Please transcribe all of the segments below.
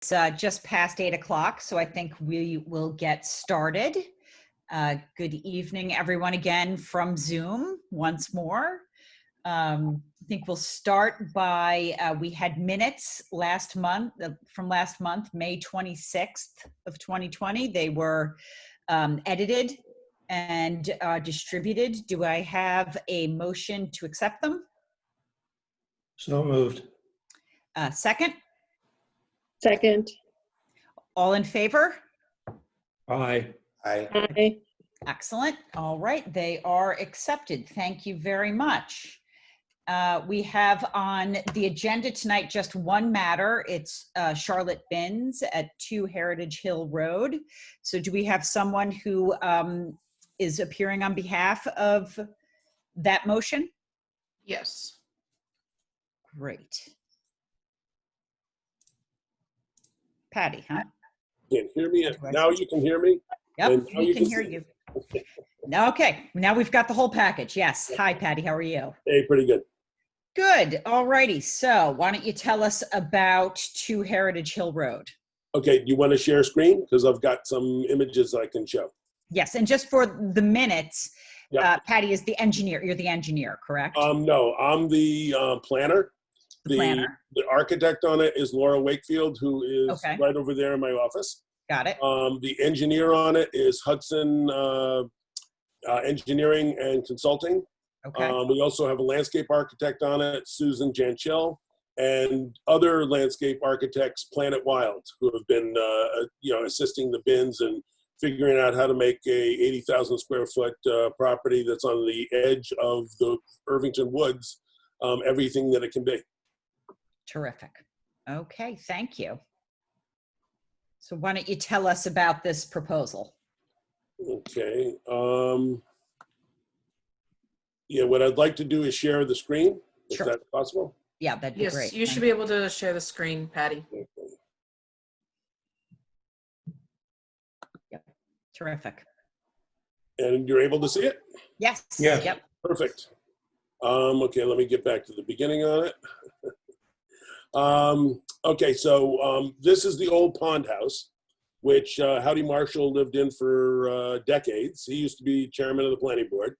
Just past 8 o'clock, so I think we will get started. Good evening, everyone, again from Zoom once more. I think we'll start by, we had minutes last month, from last month, May 26th of 2020. They were edited and distributed. Do I have a motion to accept them? So moved. Second? Second. All in favor? Aye. Aye. Aye. Excellent. All right, they are accepted. Thank you very much. We have on the agenda tonight just one matter. It's Charlotte Bins at 2 Heritage Hill Road. So do we have someone who is appearing on behalf of that motion? Yes. Great. Patty, huh? Can't hear me. Now you can hear me? Yep, And now we you can can hear see you. Okay, now we've got the whole package. Yes. Hi, Patty. How are you? Hey, pretty good. Good. All righty. So why don't you tell us about 2 Heritage Hill Road? Okay, do you want to share screen? Because I've got some images I can show. Yes. And just for the minutes, Yeah. Patty is the engineer. You're the engineer, correct? No, I'm the planner. The planner. The architect on it is Laura Wakefield, who is Okay. right over there in my office. Got it. The engineer on it is Hudson Engineering and Consulting. Okay. We also have a landscape architect on it, Susan Janchil, and other landscape architects, Planet Wild, who have been assisting the bins and figuring out how to make a 80,000 square foot property that's on the edge of the Irvington Woods, everything that it can be. Terrific. Okay. Thank you. So why don't you tell us about this proposal? Okay. Yeah, what I'd like to do is share the screen, if Sure. that's possible. Yeah, that'd be Yes, great. you should be able to share the screen, Patty. Yep. Terrific. And you're able to see it? Yes. Yes. Yep. Perfect. Okay, let me get back to the beginning on it. Okay, so this is the old pond house, which Howdy Marshall lived in for decades. He used to be chairman of the planning board.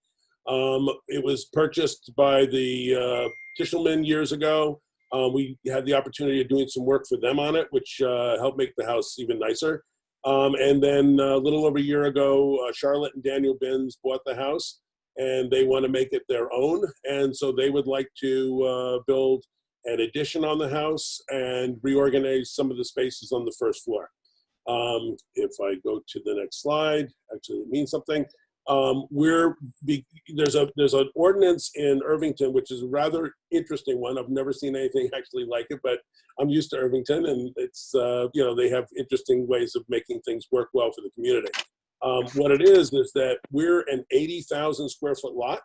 It was purchased by the Tishelman years ago. We had the opportunity of doing some work for them on it, which helped make the house even nicer. And then a little over a year ago, Charlotte and Daniel Bins bought the house, and they want to make it their own. And so they would like to build an addition on the house and reorganize some of the spaces on the first floor. If I go to the next slide, actually it means something. There's an ordinance in Irvington, which is a rather interesting one. I've never seen anything actually like it, but I'm used to Irvington, and it's, they have interesting ways of making things work well for the community. What it is that we're an 80,000 square foot lot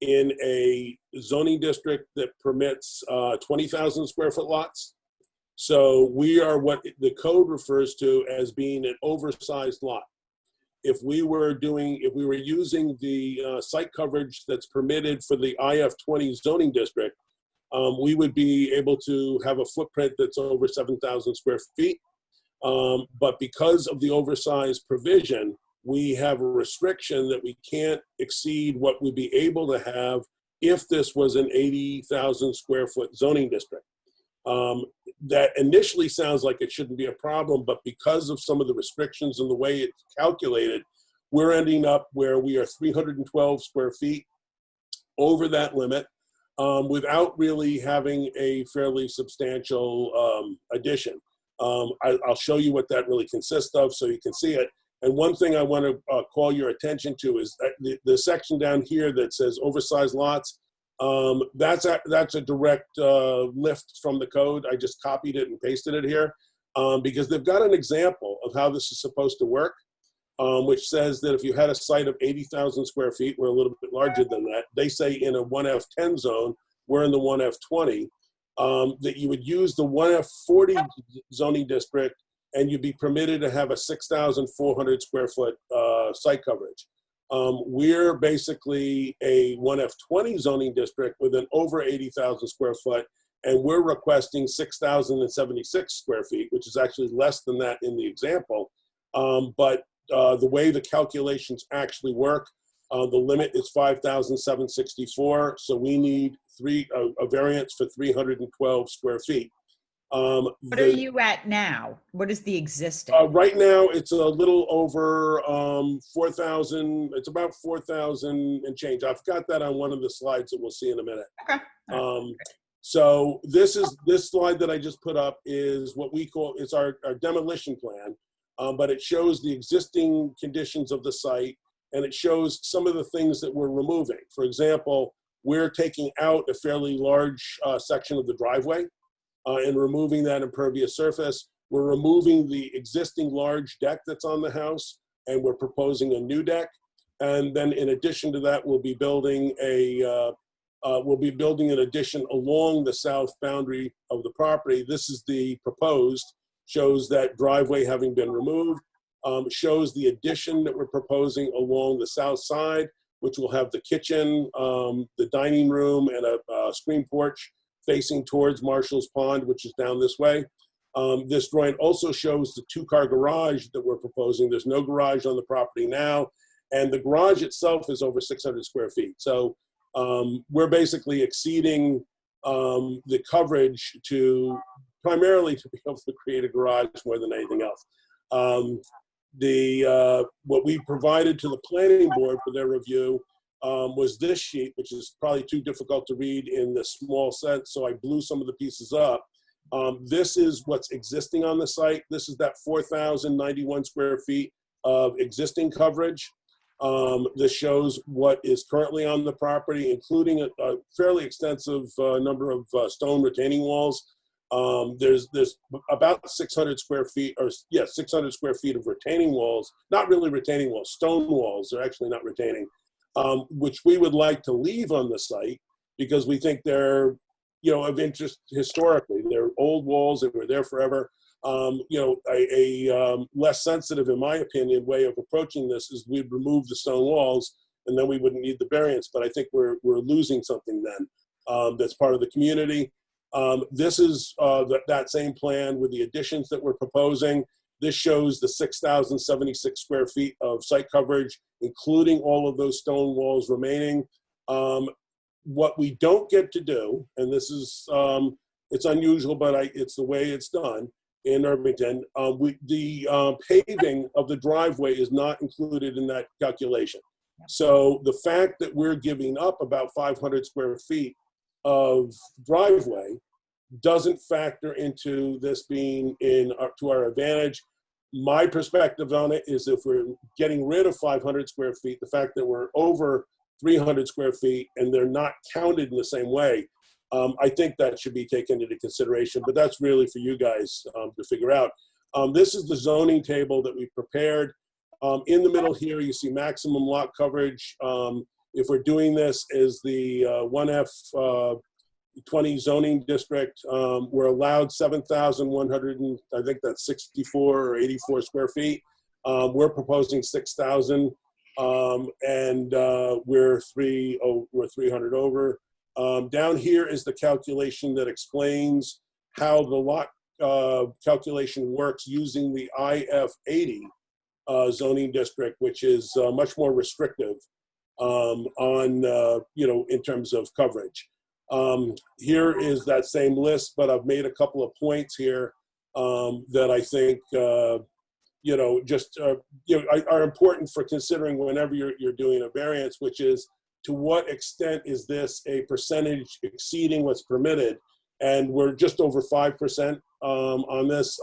in a zoning district that permits 20,000 square foot lots. So we are what the code refers to as being an oversized lot. If we were using the site coverage that's permitted for the IF20 zoning district, we would be able to have a footprint that's over 7,000 square feet. But because of the oversized provision, we have a restriction that we can't exceed what we'd be able to have if this was an 80,000 square foot zoning district. That initially sounds like it shouldn't be a problem, but because of some of the restrictions and the way it's calculated, we're ending up where we are 312 square feet over that limit without really having a fairly substantial addition. I'll show you what that really consists of so you can see it. And one thing I want to call your attention to is the section down here that says oversized lots. That's a direct lift from the code. I just copied it and pasted it here because they've got an example of how this is supposed to work, which says that if you had a site of 80,000 square feet, we're a little bit larger than that. They say in a 1F10 zone, we're in the 1F20, that you would use the 1F40 zoning district and you'd be permitted to have a 6,400 square foot site coverage. We're basically a 1F20 zoning district with an over 80,000 square foot, and we're requesting 6,076 square feet, which is actually less than that in the example. But the way the calculations actually work, the limit is 5,764, so we need a variance for 312 square feet. What are you at now? What is the existing? Right now, it's a little over 4,000. It's about 4,000 and change. I've got that on one of the slides that we'll see in a minute. Okay. So this slide that I just put up is what we call, it's our demolition plan, but it shows the existing conditions of the site, and it shows some of the things that we're removing. For example, we're taking out a fairly large section of the driveway and removing that impervious surface. We're removing the existing large deck that's on the house, and we're proposing a new deck. And then in addition to that, we'll be building an addition along the south boundary of the property. This is the proposed, shows that driveway having been removed, shows the addition that we're proposing along the south side, which will have the kitchen, the dining room, and a screen porch facing towards Marshall's Pond, which is down this way. This drawing also shows the two-car garage that we're proposing. There's no garage on the property now, and the garage itself is over 600 square feet. So we're basically exceeding the coverage primarily to be able to create a garage more than anything else. What we provided to the planning board for their review was this sheet, which is probably too difficult to read in the small set, so I blew some of the pieces up. This is what's existing on the site. This is that 4,091 square feet of existing coverage. This shows what is currently on the property, including a fairly extensive number of stone retaining walls. There's about 600 square feet, 600 square feet of retaining walls, not really retaining walls, stone walls. They're actually not retaining, which we would like to leave on the site because we think they're, of interest historically. They're old walls that were there forever. A less sensitive, in my opinion, way of approaching this is we'd remove the stone walls and then we wouldn't need the variance. But I think we're losing something then that's part of the community. This is that same plan with the additions that we're proposing. This shows the 6,076 square feet of site coverage, including all of those stone walls remaining. What we don't get to do, and this is, it's unusual, but it's the way it's done in Irvington, the paving of the driveway is not included in that calculation. So the fact that we're giving up about 500 square feet of driveway doesn't factor into this being to our advantage. My perspective on it is if we're getting rid of 500 square feet, the fact that we're over 300 square feet and they're not counted in the same way, I think that should be taken into consideration, but that's really for you guys to figure out. This is the zoning table that we prepared. In the middle here, you see maximum lot coverage. If we're doing this as the 1F 20 zoning district, we're allowed 7,100, and I think that's 64 or 84 square feet. We're proposing 6,000, and we're 300 over. Down here is the calculation that explains how the lot calculation works using the IF80 zoning district, which is much more restrictive in terms of coverage. Here is that same list, but I've made a couple of points here that I think are important for considering whenever you're doing a variance, which is to what extent is this a percentage exceeding what's permitted? And we're just over 5% on this.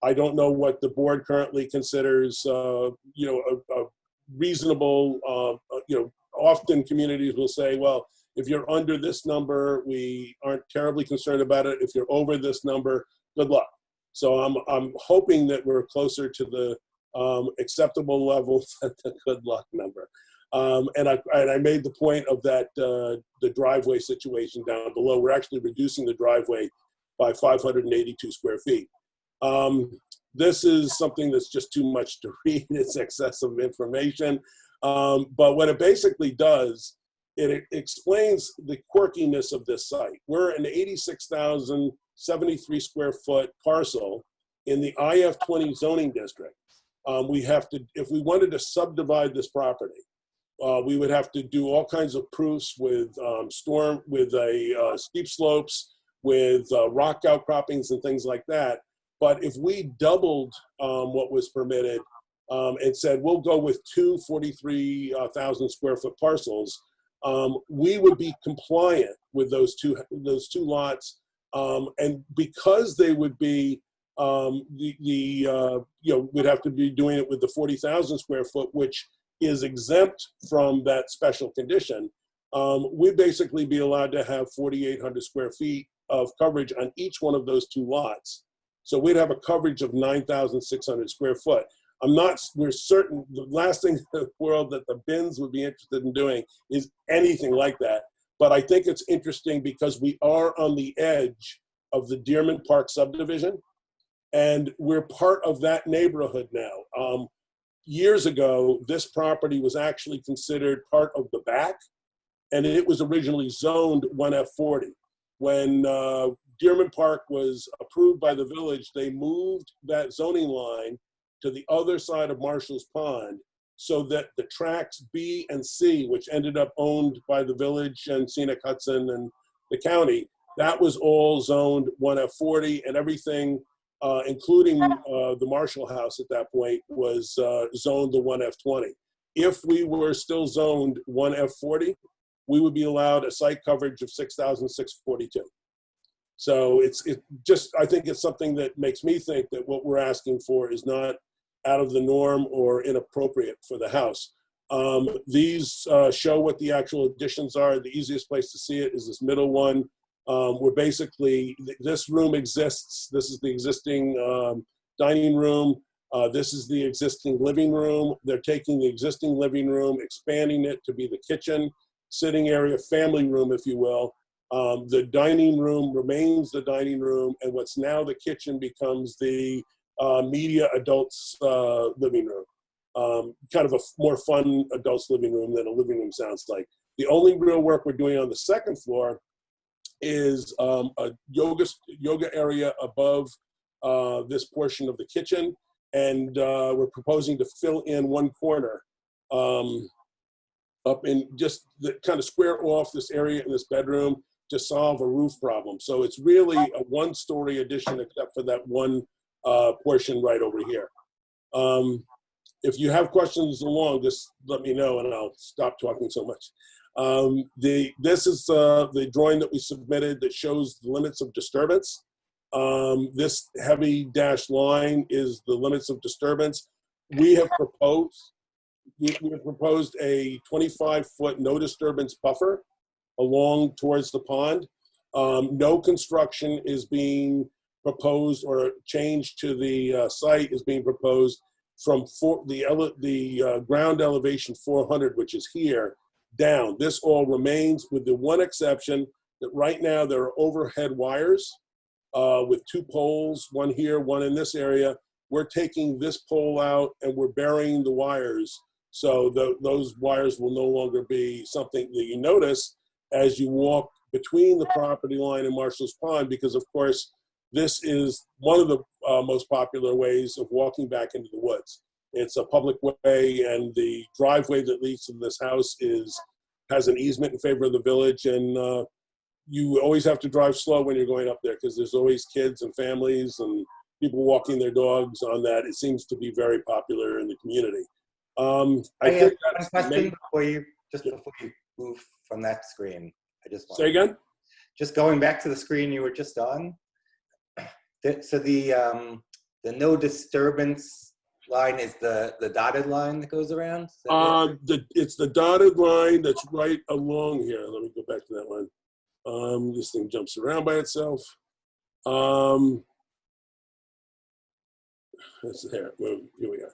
I don't know what the board currently considers, a reasonable. Often communities will say, well, if you're under this number, we aren't terribly concerned about it. If you're over this number, good luck. So I'm hoping that we're closer to the acceptable level than the good luck number. And I made the point of that the driveway situation down below. We're actually reducing the driveway by 582 square feet. This is something that's just too much to read. It's excessive information. But what it basically does it explains the quirkiness of this site. We're an 86,073 square foot parcel in the IF20 zoning district. We have to, if we wanted to subdivide this property, we would have to do all kinds of proofs with steep slopes, with rock outcroppings and things like that. But if we doubled what was permitted and said, we'll go with two 43,000 square foot parcels, we would be compliant with those two lots. And because they would be, we'd have to be doing it with the 40,000 square foot, which is exempt from that special condition, we'd basically be allowed to have 4,800 square feet of coverage on each one of those two lots. So we'd have a coverage of 9,600 square foot. We're certain, the last thing in the world that the bins would be interested in doing is anything like that. But I think it's interesting because we are on the edge of the Dearman Park subdivision, and we're part of that neighborhood now. Years ago, this property was actually considered part of the back, and it was originally zoned 1F40. When Dearman Park was approved by the village, they moved that zoning line to the other side of Marshall's Pond so that the tracks B and C, which ended up owned by the village and Scenic Hudson and the county, that was all zoned 1F40, and everything, including the Marshall House at that point, was zoned the 1F20. If we were still zoned 1F40, we would be allowed a site coverage of 6,642. So I think it's something that makes me think that what we're asking for is not out of the norm or inappropriate for the house. These show what the actual additions are. The easiest place to see it is this middle one. Where basically this room exists. This is the existing dining room. This is the existing living room. They're taking the existing living room, expanding it to be the kitchen, sitting area, family room, if you will. The dining room remains the dining room, and what's now the kitchen becomes the media adults living room. Kind of a more fun adults living room than a living room sounds like. The only real work we're doing on the second floor is a yoga area above this portion of the kitchen, and we're proposing to fill in one corner up in just kind of square off this area in this bedroom to solve a roof problem. So it's really a one-story addition except for that one portion right over here. If you have questions along, just let me know and I'll stop talking so much. This is the drawing that we submitted that shows the limits of disturbance. This heavy dashed line is the limits of disturbance. We have proposed a 25-foot no disturbance buffer along towards the pond. No construction is being proposed or change to the site is being proposed from the ground elevation 400, which is here, down. This all remains with the one exception that right now there are overhead wires with two poles, one here, one in this area. We're taking this pole out and we're burying the wires. So those wires will no longer be something that you notice as you walk between the property line and Marshall's Pond, because of course, this is one of the most popular ways of walking back into the woods. It's a public way, and the driveway that leads to this house has an easement in favor of the village, and you always have to drive slow when you're going up there because there's always kids and families and people walking their dogs on that. It seems to be very popular in the community. I think that's one question before you move from that screen. I just want say again. Just going back to the screen you were just on. So the no disturbance line is the dotted line that goes around? It's the dotted line that's right along here. Let me go back to that one. This thing jumps around by itself. That's there. Well, here we are.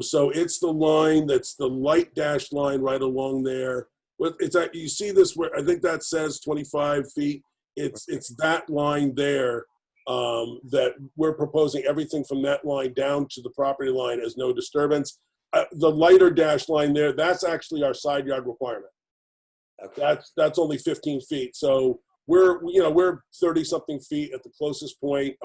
So it's the line that's the light dashed line right along there. It's you see this where I think that says 25 feet. It's that line there. That we're proposing everything from that line down to the property line as no disturbance. The lighter dashed line there, that's actually our side yard requirement. Okay. That's only 15 feet. So we're 30 something feet at the closest point.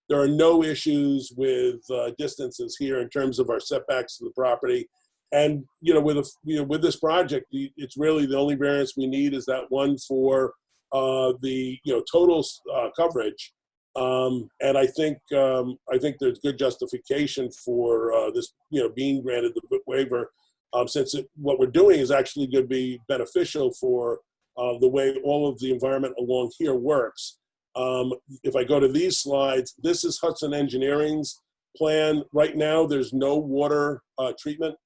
There are no issues with distances here in terms of our setbacks to the property. And with this project, it's really the only variance we need is that one for the total coverage. And I think there's good justification for this being granted the waiver, since what we're doing is actually going to be beneficial for the way all of the environment along here works. If I go to these slides, this is Hudson Engineering's plan. Right now, there's no water treatment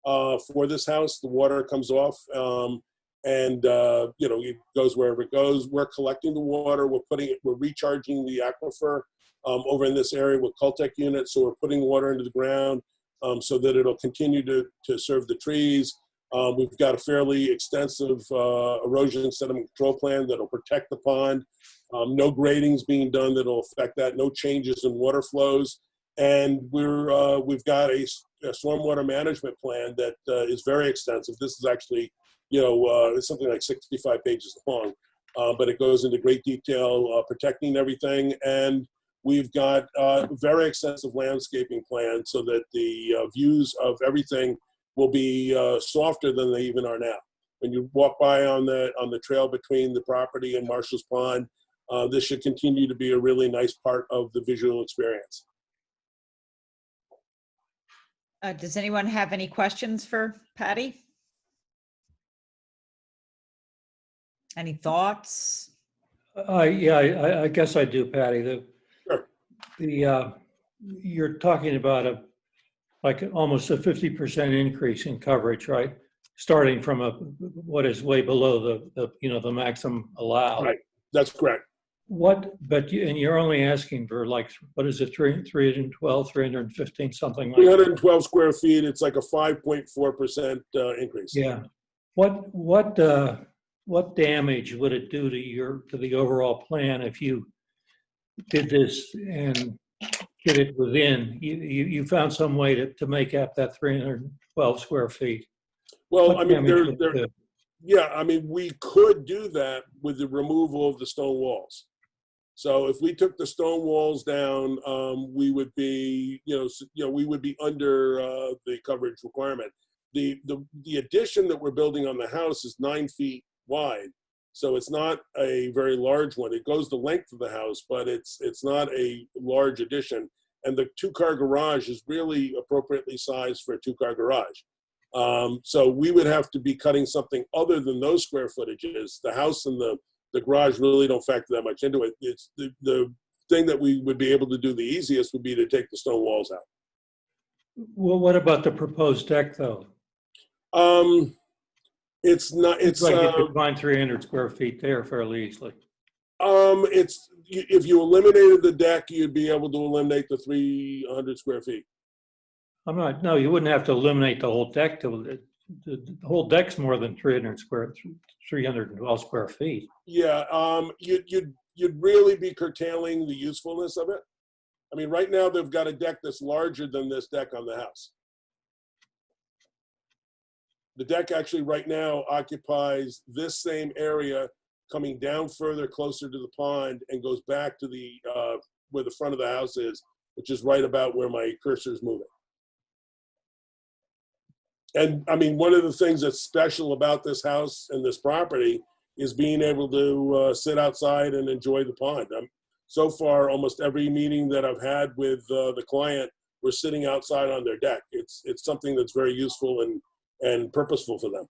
for this house. The water comes off, and it goes wherever it goes. We're collecting the water. We're recharging the aquifer over in this area with Cultec units. So we're putting water into the ground so that it'll continue to serve the trees. We've got a fairly extensive erosion sediment control plan that'll protect the pond. No gradings being done that'll affect that. No changes in water flows. And we've got a stormwater management plan that is very extensive. This is actually, it's something like 65 pages long, but it goes into great detail protecting everything. And we've got a very extensive landscaping plan so that the views of everything will be softer than they even are now. When you walk by on the trail between the property and Marshall's Pond, this should continue to be a really nice part of the visual experience. Does anyone have any questions for Patty? Any thoughts? Yeah, I guess I do, Patty. Sure. You're talking about almost a 50% increase in coverage, right? Starting from what is way below the maximum allowed. Right. That's correct. And you're only asking for what is it, 312, 315, something like 312 square feet. It's like a 5.4% increase. Yeah. What damage would it do to the overall plan if you did this and did it within? You found some way to make up that 312 square feet. Well, What I mean, damage would it do? yeah, I mean, we could do that with the removal of the stone walls. So if we took the stone walls down, we would be, we would be under the coverage requirement. The addition that we're building on the house is 9 feet wide, so it's not a very large one. It goes the length of the house, but it's not a large addition. And the 2-car garage is really appropriately sized for a 2-car garage. So we would have to be cutting something other than those square footages. The house and the garage really don't factor that much into it. It's the thing that we would be able to do the easiest would be to take the stone walls out. Well, what about the proposed deck, though? It's not. It's like you could find 300 square feet there fairly easily. If you eliminated the deck, you'd be able to eliminate the 300 square feet. No, you wouldn't have to eliminate the whole deck. The whole deck's more than 312 square feet. Yeah, you'd really be curtailing the usefulness of it. I mean, right now they've got a deck that's larger than this deck on the house. The deck actually right now occupies this same area, coming down further closer to the pond, and goes back to the where the front of the house is, which is right about where my cursor is moving. And I mean, one of the things that's special about this house and this property is being able to sit outside and enjoy the pond. So far, almost every meeting that I've had with the client, we're sitting outside on their deck. It's something that's very useful and purposeful for them.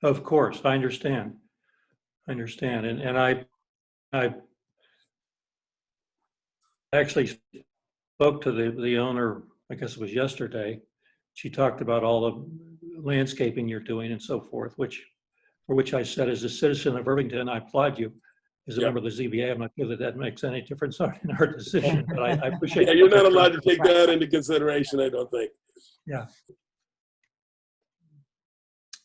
Of course, I understand. And I actually spoke to the owner, I guess it was yesterday. She talked about all the landscaping you're doing and so forth, for which I said, as a citizen of Irvington, I applaud you. As a member of the ZBA, I'm not sure that makes any difference in our decision, but I appreciate it. Yeah, you're not allowed to take that into consideration, I don't think. Yeah.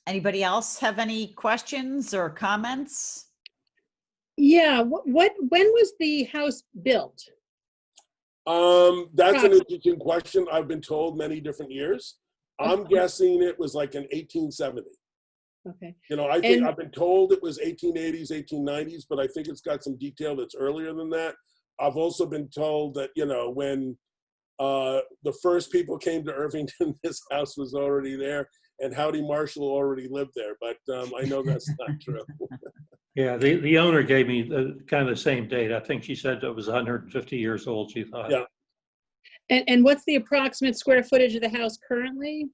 Anybody else have any questions or comments? Yeah, when was the house built? That's an interesting question. I've been told many different years. I'm guessing it was like in 1870. Okay. You know, I think And- I've been told it was 1880s, 1890s, but I think it's got some detail that's earlier than that. I've also been told that, you know, when the first people came to Irvington, this house was already there, and Howdy Marshall already lived there. But I know that's not true. Yeah, the owner gave me the kind of the same date. I think she said it was 150 years old, she thought. Yeah. And what's the approximate square footage of the house currently?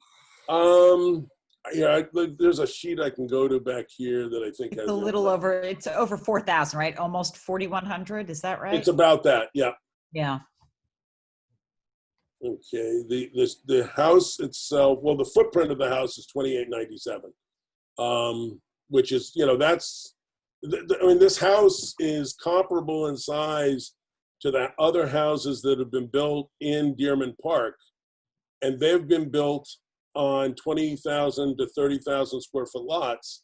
Yeah, there's a sheet I can go to back here that I think It's has a little that. over, it's over 4,000, right? Almost 4,100, is that right? It's about that, yeah. Yeah. Okay, the house itself, well, the footprint of the house is 2897, which is, you know, that's, I mean, this house is comparable in size to the other houses that have been built in Dearman Park, and they've been built on 20,000 to 30,000 square foot lots,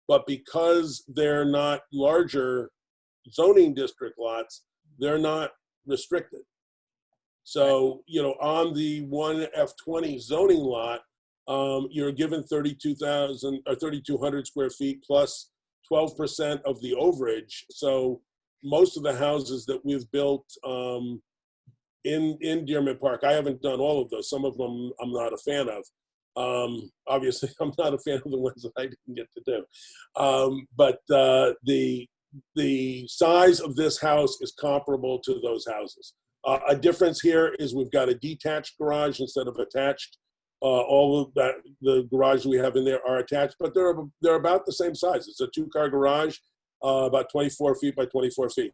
but because they're not larger zoning district lots, they're not restricted. So, you know, on the one F20 zoning lot, you're given 32,000 or 3,200 square feet plus 12% of the overage. So most of the houses that we've built in Dearman Park, I haven't done all of those. Some of them I'm not a fan of. Obviously, I'm not a fan of the ones that I didn't get to do. But the size of this house is comparable to those houses. A difference here is we've got a detached garage instead of attached. All of that, the garages we have in there are attached, but they're about the same size. It's a 2-car garage, about 24 feet by 24 feet.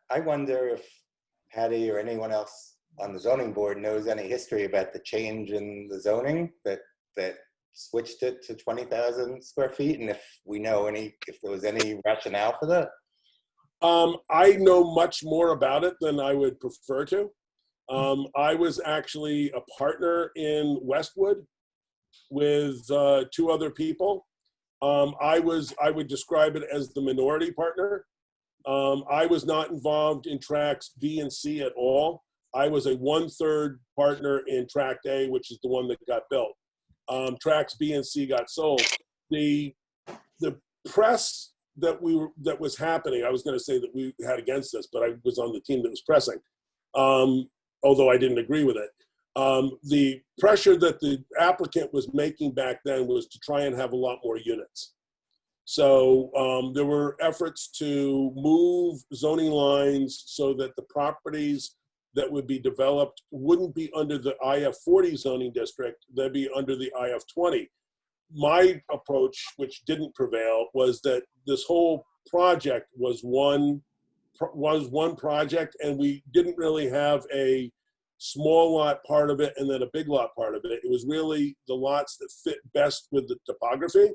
I wonder if Patty or anyone else on the zoning board knows any history about the change in the zoning that switched it to 20,000 square feet, and if we know if there was any rationale for that. I know much more about it than I would prefer to. I was actually a partner in Westwood with 2 other people. I would describe it as the minority partner. I was not involved in tracks B and C at all. I was a 1/3 partner in track A, which is the one that got built. Tracks B and C got sold. The press that was happening, I was going to say that we had against us, but I was on the team that was pressing, although I didn't agree with it. The pressure that the applicant was making back then was to try and have a lot more units. So there were efforts to move zoning lines so that the properties that would be developed wouldn't be under the IF40 zoning district, they'd be under the IF20. My approach, which didn't prevail, was that this whole project was one project, and we didn't really have a small lot part of it and then a big lot part of it. It was really the lots that fit best with the topography.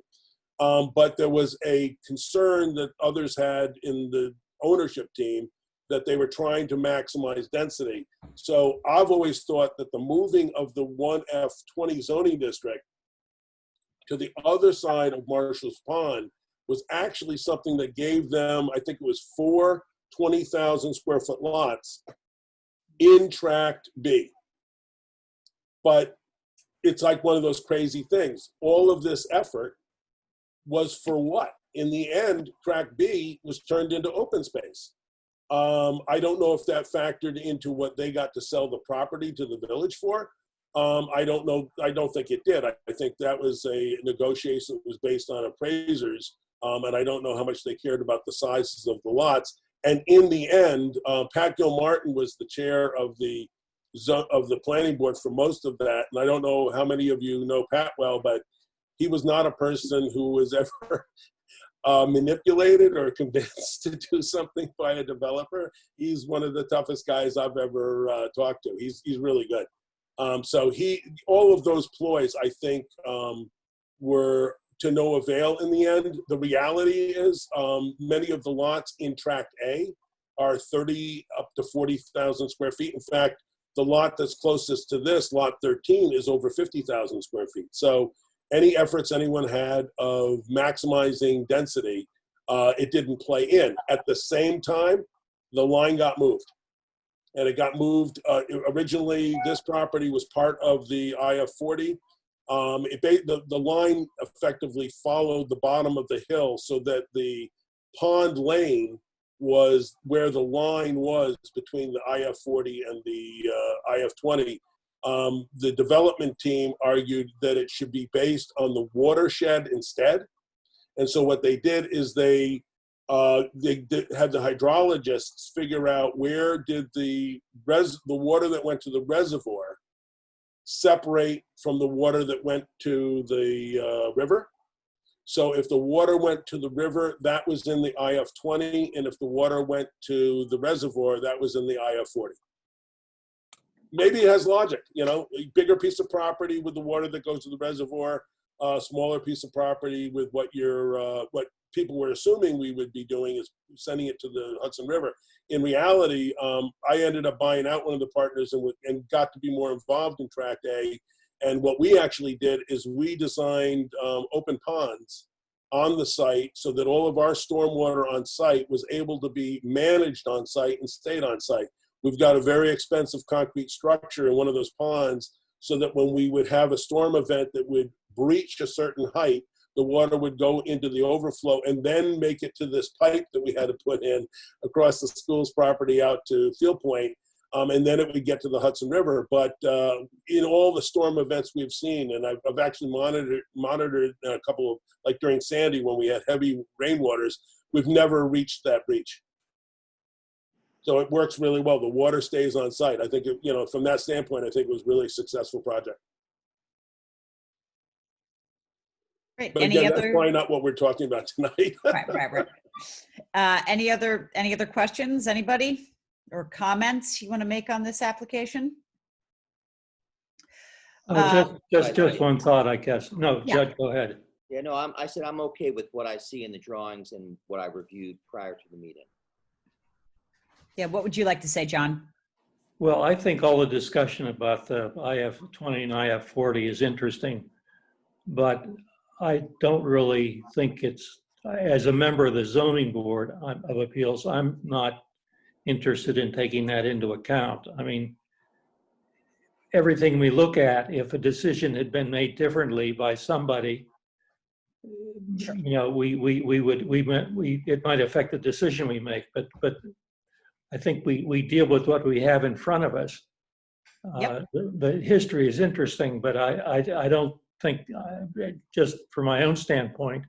But there was a concern that others had in the ownership team that they were trying to maximize density. So I've always thought that the moving of the 1F20 zoning district to the other side of Marshall's Pond was actually something that gave them, I think it was 4 20,000 square foot lots in tract B. But it's like one of those crazy things. All of this effort was for what? In the end, tract B was turned into open space. I don't know if that factored into what they got to sell the property to the village for. I don't know. I don't think it did. I think that was a negotiation that was based on appraisers, and I don't know how much they cared about the sizes of the lots. And in the end, Pat Gilmartin was the chair of the planning board for most of that. And I don't know how many of you know Pat well, but he was not a person who was ever manipulated or convinced to do something by a developer. He's one of the toughest guys I've ever talked to. He's really good. So all of those ploys, I think, were to no avail in the end. The reality is many of the lots in tract A are 30 up to 40,000 square feet. In fact, the lot that's closest to this, lot 13, is over 50,000 square feet. So any efforts anyone had of maximizing density, it didn't play in. At the same time, the line got moved. And it got moved, originally this property was part of the IF40. The line effectively followed the bottom of the hill so that the pond lane was where the line was between the IF-40 and the IF-20. The development team argued that it should be based on the watershed instead. And so what they did is they had the hydrologists figure out where did the water that went to the reservoir separate from the water that went to the river. So if the water went to the river, that was in the IF-20, and if the water went to the reservoir, that was in the IF-40. Maybe it has logic, you know, a bigger piece of property with the water that goes to the reservoir, a smaller piece of property with what people were assuming we would be doing is sending it to the Hudson River. In reality, I ended up buying out one of the partners and got to be more involved in Tract A. And what we actually did is we designed open ponds on the site so that all of our stormwater on site was able to be managed on site and stayed on site. We've got a very expensive concrete structure in one of those ponds so that when we would have a storm event that would breach a certain height, the water would go into the overflow and then make it to this pipe that we had to put in across the school's property out to Field Point. And then it would get to the Hudson River. But in all the storm events we've seen, and I've actually monitored a couple of, like during Sandy when we had heavy rainwaters, we've never reached that breach. So it works really well. The water stays on site. I think, from that standpoint, I think it was really a successful project. Great. But again, that's probably not what we're talking about tonight. Right. Any other questions, anybody? Or comments you want to make on this application? Just one thought, I guess. No, Yeah. Judge, go ahead. Yeah, no, I said I'm okay with what I see in the drawings and what I reviewed prior to the meeting. Yeah, what would you like to say, John? Well, I think all the discussion about the IF-20 and IF-40 is interesting, but I don't really think it's, as a member of the Zoning Board of Appeals, I'm not interested in taking that into account. I mean, everything we look at, if a decision had been made differently by somebody, Sure. it might affect the decision we make, but I think we deal with what we have in front of us. Yep. The history is interesting, but I don't think, just from my own standpoint,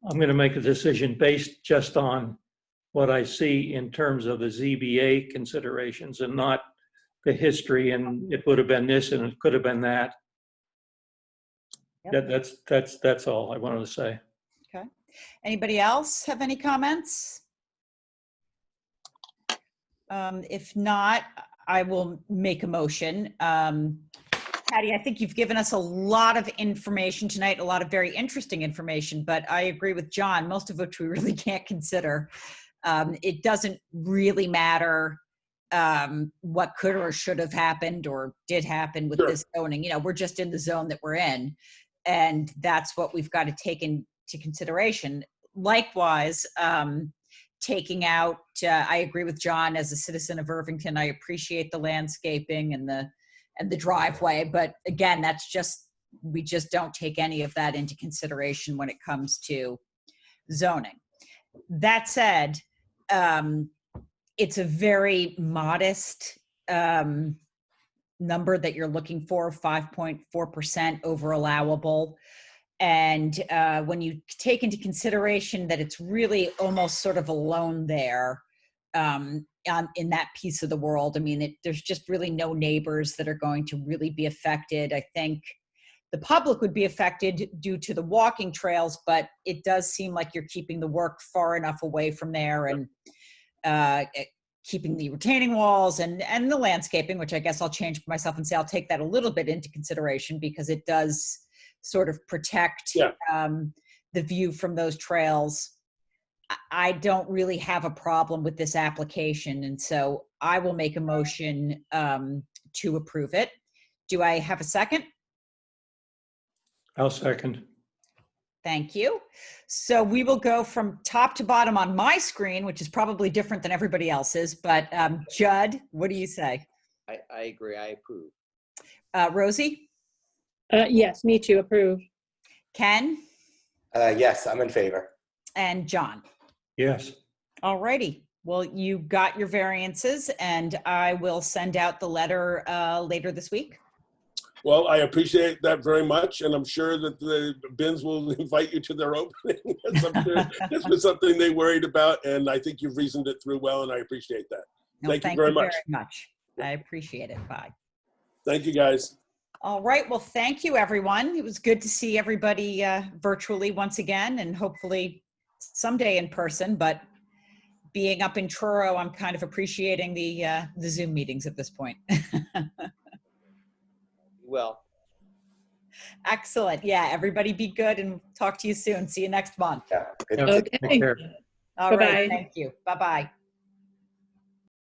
I'm going to make a decision based just on what I see in terms of the ZBA considerations and not the history and it would have been this and it could have been that. Yep. That's all I wanted to say. Okay. Anybody else have any comments? If not, I will make a motion. Patty, I think you've given us a lot of information tonight, a lot of very interesting information, but I agree with John, most of which we really can't consider. It doesn't really matter what could or should have happened or did happen with this zoning. We're just in the zone that we're in, and that's what we've got to take into consideration. Likewise, taking out, I agree with John, as a citizen of Irvington, I appreciate the landscaping and the driveway, but again, we just don't take any of that into consideration when it comes to zoning. That said, it's a very modest number that you're looking for, 5.4% over allowable. And when you take into consideration that it's really almost sort of alone there in that piece of the world, I mean, there's just really no neighbors that are going to really be affected. I think the public would be affected due to the walking trails, but it does seem like you're keeping the work far enough away from there and keeping the retaining walls and the landscaping, which I guess I'll change myself and say I'll take that a little bit into consideration because it does sort of protect the view from those trails. I don't really have a problem with this application, and so I will make a motion to approve it. Do I have a second? I'll second. Thank you. So we will go from top to bottom on my screen, which is probably different than everybody else's, but Judd, what do you say? I agree. I approve. Rosie? Yes, me too, approve. Ken Yes, I'm in favor. and John. Yes. All righty. Well, you got your variances, and I will send out the letter later this week. Well, I appreciate that very much, and I'm sure that the bins will invite you to their opening. I'm sure this was something they worried about, and I think you've reasoned it through well, and I appreciate that. No, Thank you very much. I appreciate it. Bye. Thank you, guys. All right. Well, thank you, everyone. It was good to see everybody virtually once again, and hopefully someday in person. But being up in Truro, I'm kind of appreciating the Zoom meetings at this point. Well, Excellent. Yeah, everybody be good and talk to you soon. See you next month. Yeah. Good Yeah. to Okay. Take care. All Bye-bye. right. Thank you. Bye-bye.